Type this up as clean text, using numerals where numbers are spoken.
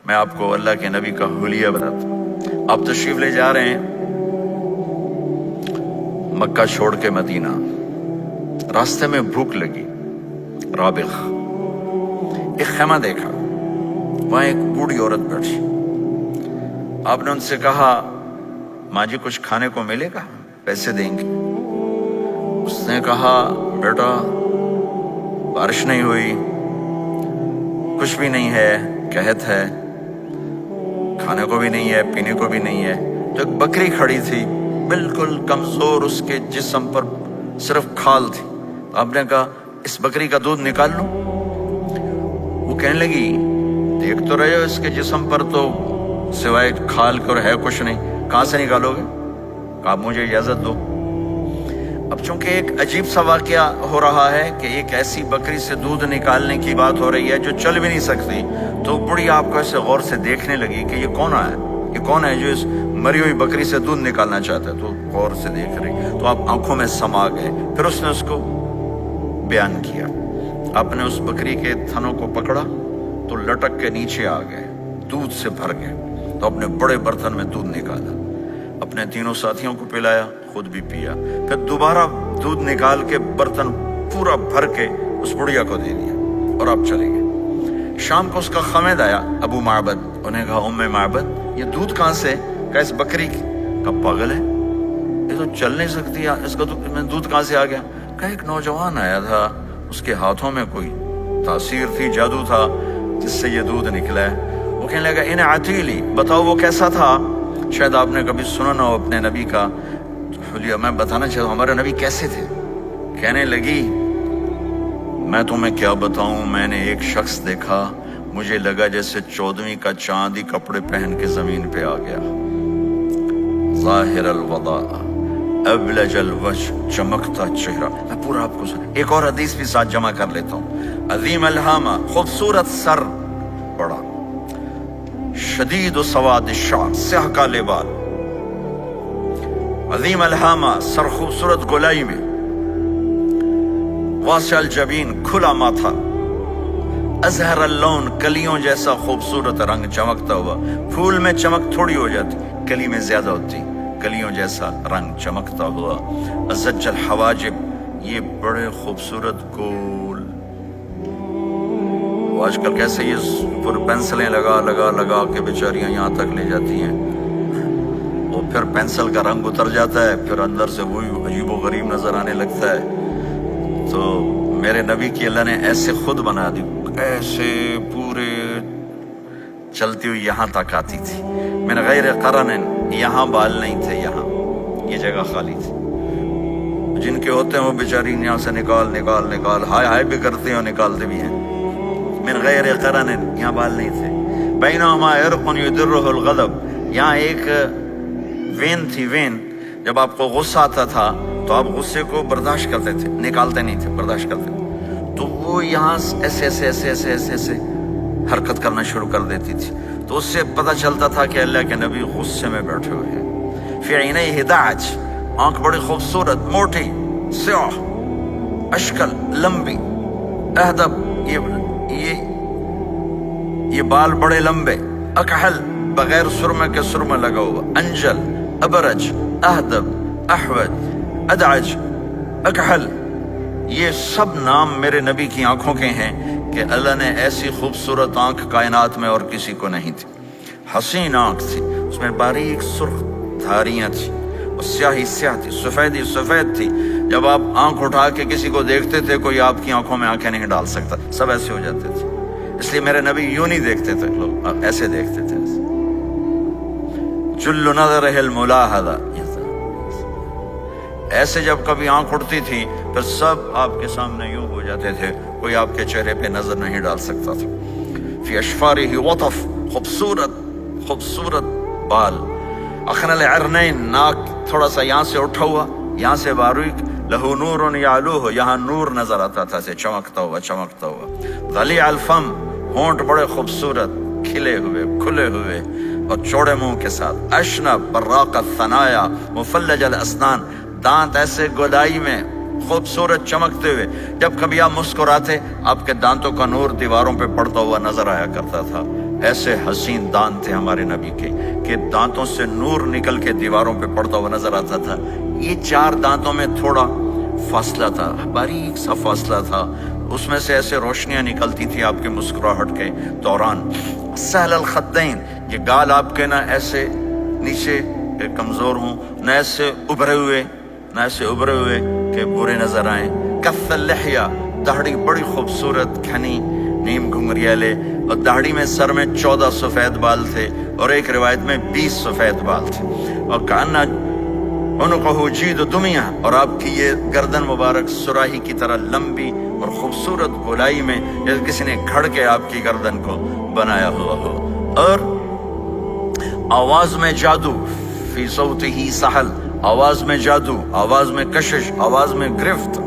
میں آپ کو اللہ کے نبی کا حلیہ بتاتا ہوں۔ آپ تشریف لے جا رہے ہیں مکہ چھوڑ کے مدینہ، راستے میں بھوک لگی، رابغ ایک خیمہ دیکھا، وہاں ایک بوڑھی عورت بیٹھی۔ آپ نے ان سے کہا ماں جی کچھ کھانے کو ملے گا، پیسے دیں گے؟ اس نے کہا بیٹا بارش نہیں ہوئی، کچھ بھی نہیں ہے، قحط ہے، کھانے کو بھی نہیں ہے، پینے کو بھی نہیں ہے۔ تو ایک بکری کھڑی تھی بالکل کمزور، اس کے جسم پر صرف کھال تھی۔ آپ نے کہا اس بکری کا دودھ نکال لوں؟ وہ کہنے لگی دیکھ تو رہے ہو اس کے جسم پر تو سوائے کھال کے اور ہے کچھ نہیں، کہاں سے نکالو گے؟ کہا مجھے اجازت دو۔ اب چونکہ ایک عجیب سا واقعہ ہو رہا ہے کہ ایک ایسی بکری سے دودھ نکالنے کی بات ہو رہی ہے جو چل بھی نہیں سکتی، تو بڑی آپ کو ایسے غور سے دیکھنے لگی کہ یہ کون ہے، یہ کون ہے جو اس مری ہوئی بکری سے دودھ نکالنا چاہتا ہے؟ تو غور سے دیکھ رہی، تو آپ آنکھوں میں سما گئے۔ پھر اس نے اس کو بیان کیا۔ آپ نے اس بکری کے تھنوں کو پکڑا تو لٹک کے نیچے آ گئے، دودھ سے بھر گئے۔ تو اپنے بڑے برتن میں دودھ نکالا، اپنے تینوں ساتھیوں کو پلایا، خود بھی پیا، پھر دوبارہ دودھ نکال کے برتن پورا بھر کے اس بڑھیا کو دے دیا، اور آپ چلے گئے۔ شام کو اس کا خامد آیا ابو معبد، انہیں کہا ام معبد یہ دودھ کہاں سے؟ کہا اس بکری کی۔ کہا پاگل ہے، یہ تو چل نہیں سکتی، اس کا دودھ کہاں سے آ گیا؟ کہا ایک نوجوان آیا تھا، اس کے ہاتھوں میں کوئی تاثیر تھی، جادو تھا، جس سے یہ دودھ نکلا ہے۔ وہ کہنے لگا انہیں عتیلی، بتاؤ وہ کیسا تھا؟ شاید آپ نے کبھی سنا نہ ہو اپنے نبی کا حلیہ، میں بتانا چاہتا ہوں ہمارے نبی کیسے تھے۔ کہنے لگی میں تمہیں کیا بتاؤں، میں نے ایک شخص دیکھا، مجھے لگا جیسے 14ویں کا چاند ہی کپڑے پہن کے زمین پہ آ گیا، ظاہر الوضاء ابلج الوجه، چمکتا چہرہ۔ میں پورا آپ کو ایک اور حدیث بھی ساتھ جمع کر لیتا ہوں۔ عظیم الہامہ، خوبصورت سر، بڑا شدید و سواد الشعر، سیاہ کالے بال، عظیم الہامہ، سر خوبصورت گولائی میں، واسع الجبین، کھلا ماتھا، ازہر اللون، کلیوں جیسا خوبصورت رنگ، چمکتا ہوا۔ پھول میں چمک تھوڑی ہو جاتی، کلی میں زیادہ ہوتی، کلیوں جیسا رنگ چمکتا ہوا۔ ازج الحواجب، یہ بڑے خوبصورت گول، آج کل کیسے یہ پر پینسلیں لگا لگا لگا کے بیچاریاں یہاں تک لے جاتی ہیں، وہ پھر پینسل کا رنگ اتر جاتا ہے، پھر اندر سے وہی عجیب و غریب نظر آنے لگتا ہے۔ تو میرے نبی کی اللہ نے ایسے خود بنا دی، ایسے پورے چلتی ہوئی یہاں تک آتی تھی، من غیر قرن، یہاں بال نہیں تھے، یہاں یہ جگہ خالی تھی۔ جن کے ہوتے ہیں وہ بیچاری یہاں سے نکال نکال نکال، ہائے ہائے بھی کرتے ہیں اور نکالتے بھی ہیں۔ من غیر قرن، یہاں بال نہیں تھے۔ بینہما عرق یدرہ الغضب، یہاں ایک وین تھی، وین، جب آپ کو غصہ آتا تھا تو آپ غصے کو برداشت کرتے تھے، نکالتے نہیں تھے، برداشت کرتے تھے، تو وہ یہاں ایسے ایسے ایسے ایسے ایسے ایسے حرکت کرنا شروع کر دیتی تھی، تو اس سے پتہ چلتا تھا کہ اللہ کے نبی غصے میں بیٹھے ہوئے ہیں۔ فی عینیہ دعج، آنکھ بڑی خوبصورت، موٹی، سیاہ، اشکل، لمبی، اہدب، یہ بال بڑے لمبے، اکحل، بغیر سرمے کے سرمہ لگا ہوا، انجل، ابرج، اہدب، احوج، ادعج، اکحل، یہ سب نام میرے نبی کی آنکھوں کے ہیں کہ اللہ نے ایسی خوبصورت آنکھ کائنات میں اور کسی کو نہیں تھی۔ حسین آنکھ تھی، اس میں باریک سرخ دھاریاں تھی، اور سیاہی سیاہ تھی، سفیدی سفید تھی۔ جب آپ آنکھ اٹھا کے کسی کو دیکھتے تھے کوئی آپ کی آنکھوں میں آنکھیں نہیں ڈال سکتا، سب ایسے ہو جاتے تھے۔ اس لیے میرے نبی یوں نہیں دیکھتے تھے، لوگ ایسے دیکھتے تھے، جل نظرہ الملاحظہ، ایسے جب کبھی آنکھ اٹھتی تھی پھر سب آپ کے سامنے یوں ہو جاتے تھے، کوئی آپ کے چہرے پہ نظر نہیں ڈال سکتا تھا۔ فی اشفارہ وطف، خوبصورت خوبصورت بال، اخن العرنین، ناک تھوڑا سا یہاں سے اٹھا ہوا، یہاں سے باریک، لہو نور یعلوہ، یہاں نور نظر آتا تھا، سے چمکتا ہوا چمکتا ہوا۔ ضلیع الفم، ہونٹ بڑے خوبصورت، کھلے ہوئے کھلے ہوئے اور چوڑے منہ کے ساتھ۔ اشنب براق الثنایا، مفلج الاسنان، دانت ایسے گودائی میں خوبصورت چمکتے ہوئے، جب کبھی آپ مسکراتے آپ کے دانتوں کا نور دیواروں پہ پڑتا ہوا نظر آیا کرتا تھا۔ ایسے حسین دانت تھے ہمارے نبی کے کہ دانتوں سے نور نکل کے دیواروں پہ پڑتا ہوا نظر آتا تھا. یہ 4 دانتوں میں تھوڑا فاصلہ تھا، باریک سا فاصلہ تھا، اس میں سے ایسے روشنیاں نکلتی تھی آپ کے مسکراہٹ کے دوران. سہل الخدین، یہ گال آپ کے نہ ایسے نیچے کمزور ہوں، نہ ایسے ابھرے ہوئے کہ برے نظر آئیں. کف اللحیہ، داڑھی بڑی خوبصورت گھنی نیم گھنگریالے، اور داڑھی میں سر میں 14 سفید بال تھے اور ایک روایت میں 20 سفید بال تھے. اور کانا عنقہ جید دمیہ، اور آپ کی یہ گردن مبارک سراہی کی طرح لمبی اور خوبصورت گولائی میں، جیسے کسی نے گھڑ کے آپ کی گردن کو بنایا ہوا ہو. اور آواز میں جادو، فی صوتہ سحل، آواز میں جادو، آواز میں کشش، آواز میں گرفت.